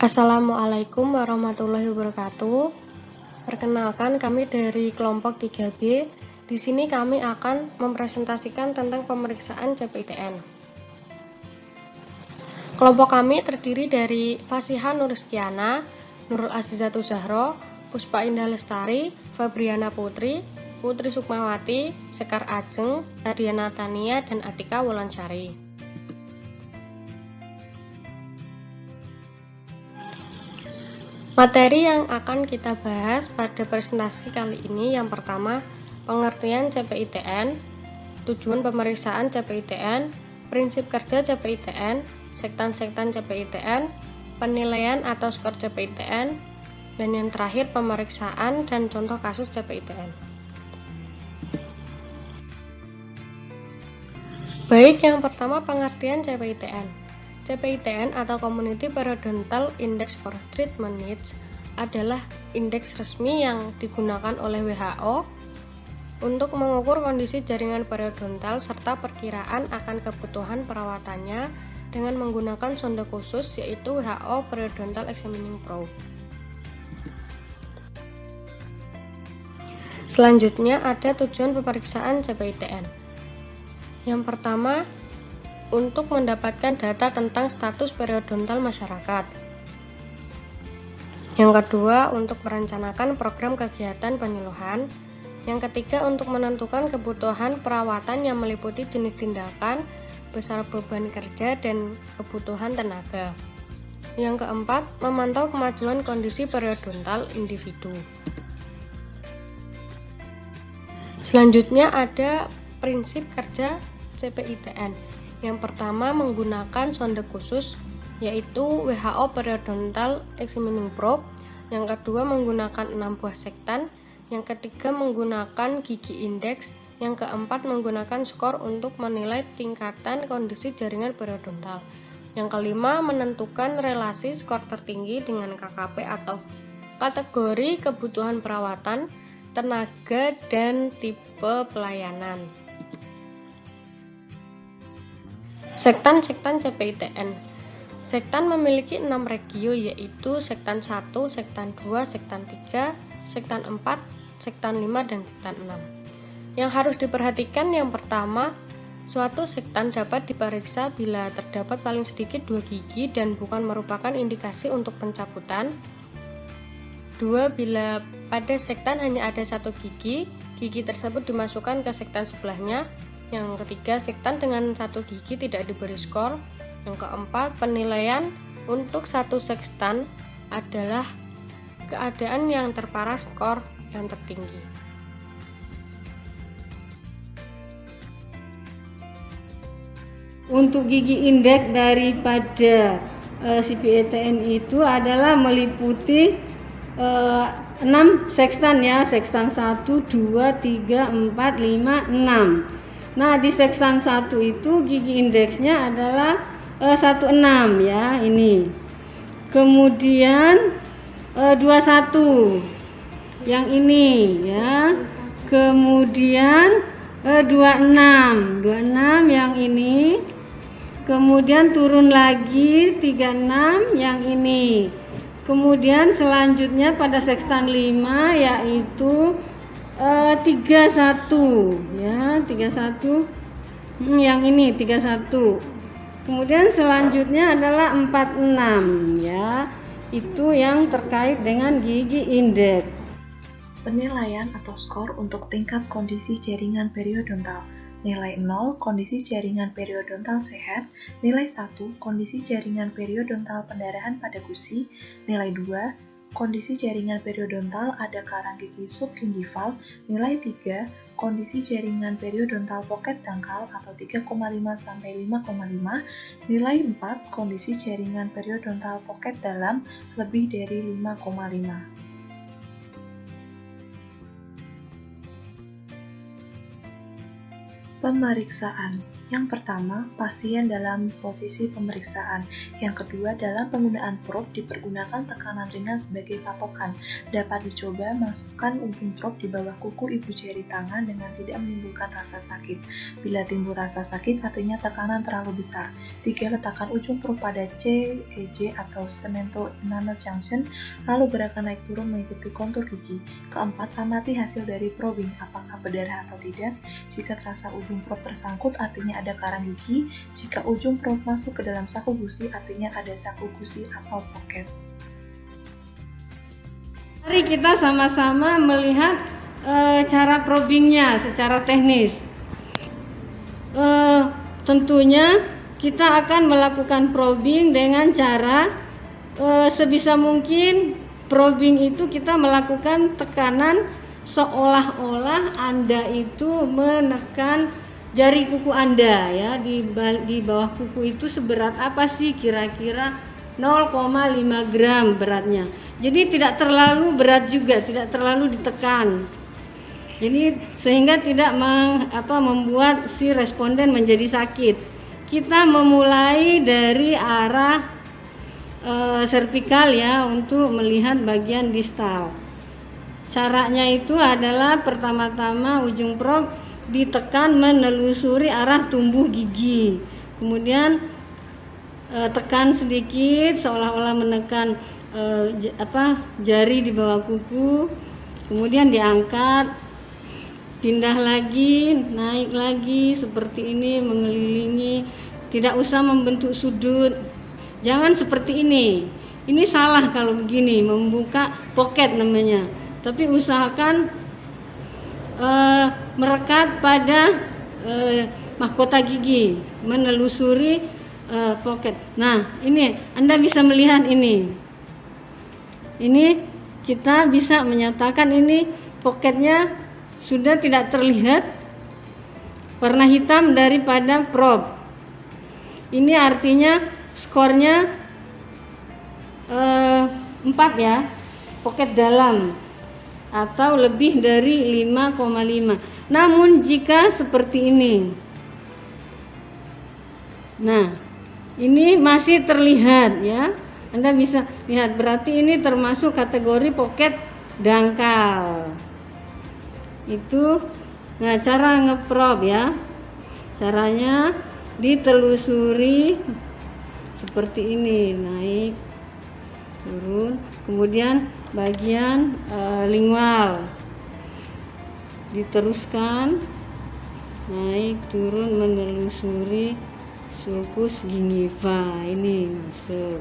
Assalamualaikum warahmatullahi wabarakatuh. Perkenalkan, kami dari kelompok 3B. Di sini kami akan mempresentasikan tentang pemeriksaan CPITN. Kelompok kami terdiri dari Fasiha Nurskiana, Nurul Azizatu Zahro, Puspa Indah Lestari, Fabriana Putri, Putri Sukmawati, Sekar Ajeng, Adiana Tania, dan Atika Wulansyari. Materi yang akan kita bahas pada presentasi kali ini yang pertama, pengertian CPITN, tujuan pemeriksaan CPITN, prinsip kerja CPITN, sektan-sektan CPITN, penilaian atau skor CPITN, dan yang terakhir pemeriksaan dan contoh kasus CPITN. Baik, yang pertama pengertian CPITN. CPITN atau Community Periodontal Index for Treatment Needs adalah indeks resmi yang digunakan oleh WHO untuk mengukur kondisi jaringan periodontal serta perkiraan akan kebutuhan perawatannya dengan menggunakan sonde khusus yaitu WHO Periodontal Examining Probe. Selanjutnya ada tujuan pemeriksaan CPITN. Yang pertama, untuk mendapatkan data tentang status periodontal masyarakat. Yang kedua, untuk merencanakan program kegiatan penyuluhan. Yang ketiga, untuk menentukan kebutuhan perawatan yang meliputi jenis tindakan, besar beban kerja, dan kebutuhan tenaga. Yang keempat, memantau kemajuan kondisi periodontal individu. Selanjutnya ada prinsip kerja CPITN. Yang pertama menggunakan sonde khusus yaitu WHO Periodontal Examining Probe, yang kedua menggunakan 6 buah sektan, yang ketiga menggunakan gigi indeks, yang keempat menggunakan skor untuk menilai tingkatan kondisi jaringan periodontal, yang kelima menentukan relasi skor tertinggi dengan KKP atau kategori kebutuhan perawatan, tenaga, dan tipe pelayanan. Sektan-sektan CPITN. Sektan memiliki 6 regio yaitu sektan 1, sektan 2, sektan 3, sektan 4, sektan 5, dan sektan 6. Yang harus diperhatikan yang pertama, suatu sektan dapat diperiksa bila terdapat paling sedikit 2 gigi dan bukan merupakan indikasi untuk pencabutan. 2. Bila pada sektan hanya ada 1 gigi, gigi tersebut dimasukkan ke sektan sebelahnya. Yang ketiga, sektan dengan 1 gigi tidak diberi skor. Yang keempat, penilaian untuk 1 sektan adalah keadaan yang terparah skor yang tertinggi. Untuk gigi indeks daripada CPITN itu adalah meliputi 6 sektan ya, sektan 1, 2, 3, 4, 5, 6. Nah, di sektan 1 itu gigi indeksnya adalah 16 ya, ini. Kemudian 21 yang ini ya. Kemudian 26 yang ini. Kemudian turun lagi 36 yang ini. Kemudian selanjutnya pada sektan 5 yaitu 31 ya, 31 yang ini 31. Kemudian selanjutnya adalah 46 ya, itu yang terkait dengan gigi indeks. Penilaian atau skor untuk tingkat kondisi jaringan periodontal. Nilai 0, kondisi jaringan periodontal sehat. Nilai 1, kondisi jaringan periodontal pendarahan pada gusi. Nilai 2, kondisi jaringan periodontal ada karang gigi subgingival. Nilai 3, kondisi jaringan periodontal poket dangkal atau 3,5 sampai 5,5. Nilai 4, kondisi jaringan periodontal poket dalam lebih dari 5,5. Pemeriksaan. Yang pertama, pasien dalam posisi pemeriksaan. Yang kedua, dalam penggunaan probe dipergunakan tekanan ringan sebagai patokan. Dapat dicoba masukkan ujung probe di bawah kuku ibu jari tangan dengan tidak menimbulkan rasa sakit. Bila timbul rasa sakit, artinya tekanan terlalu besar. 3. Letakkan ujung probe pada C, EJ atau cemento enamel junction, lalu gerakan naik turun mengikuti kontur gigi. Keempat, amati hasil dari probing, apakah berdarah atau tidak. Jika terasa ujung probe tersangkut, artinya ada karang gigi. Jika ujung probe masuk ke dalam saku gusi, artinya ada saku gusi atau pocket. Mari kita sama-sama melihat cara probingnya secara teknis. Tentunya kita akan melakukan probing dengan cara sebisa mungkin probing itu kita melakukan tekanan seolah-olah Anda itu menekan jari kuku Anda ya, di bawah kuku itu seberat apa sih, kira-kira 0,5 gram beratnya. Jadi tidak terlalu berat juga, tidak terlalu ditekan. Jadi sehingga tidak membuat si responden menjadi sakit. Kita memulai dari arah servikal ya, untuk melihat bagian distal. Caranya itu adalah pertama-tama ujung probe ditekan menelusuri arah tumbuh gigi, kemudian tekan sedikit seolah-olah menekan jari di bawah kuku, kemudian diangkat, pindah lagi, naik lagi seperti ini, mengelilingi, tidak usah membentuk sudut, jangan seperti ini salah kalau begini, membuka pocket namanya, tapi usahakan merekat pada mahkota gigi, menelusuri pocket. Nah, ini Anda bisa melihat ini kita bisa menyatakan ini pocketnya sudah tidak terlihat warna hitam daripada probe. Ini artinya skornya 4 ya, pocket dalam atau lebih dari 5,5. Namun jika seperti ini, nah ini masih terlihat ya, Anda bisa lihat, berarti ini termasuk kategori pocket dangkal. Itu nah cara ngeprobe ya, caranya ditelusuri seperti ini, naik turun, kemudian bagian lingual diteruskan, naik turun menelusuri sulcus gingiva, ini masuk.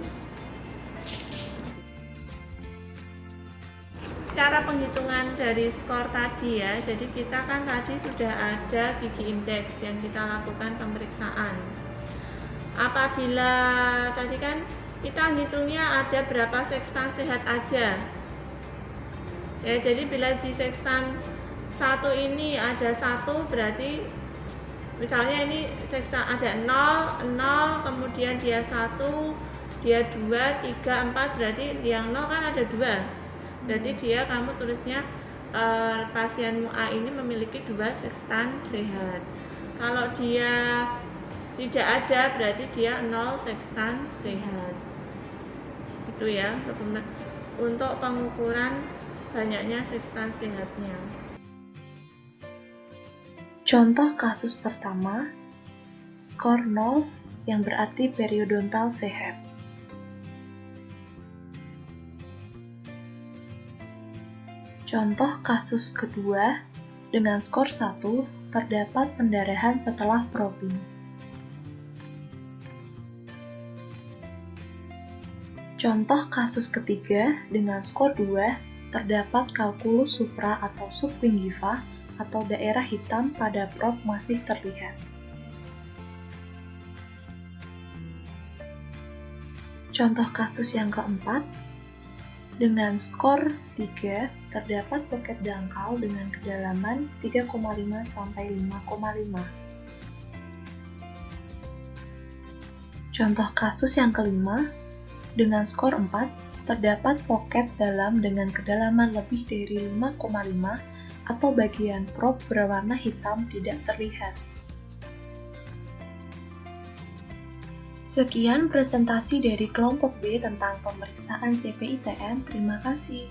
Cara penghitungan dari skor tadi ya, jadi kita kan tadi sudah ada gigi indeks yang kita lakukan pemeriksaan. Apabila tadi kan kita hitungnya ada berapa sekstan sehat aja ya, jadi bila di sekstan 1 ini ada 1, berarti misalnya ini sekstan ada 0, kemudian dia 1, dia 2, 3, 4, berarti yang 0 kan ada 2. Jadi dia, kamu tulisnya pasienmu A ini memiliki 2 sekstan sehat. Kalau dia tidak ada, berarti dia 0 sekstan sehat. Itu ya untuk pengukuran banyaknya sekstan sehatnya. Contoh kasus pertama, skor 0 yang berarti periodontal sehat. Contoh kasus kedua, dengan skor 1, terdapat pendarahan setelah probing. Contoh kasus ketiga, dengan skor 2, terdapat kalkulus supra atau subgingiva atau daerah hitam pada probe masih terlihat. Contoh kasus yang keempat, dengan skor 3, terdapat pocket dangkal dengan kedalaman 3,5 sampai 5,5. Contoh kasus yang kelima, dengan skor 4, terdapat pocket dalam dengan kedalaman lebih dari 5,5 atau bagian probe berwarna hitam tidak terlihat. Sekian presentasi dari kelompok B tentang pemeriksaan CPITN. Terima kasih.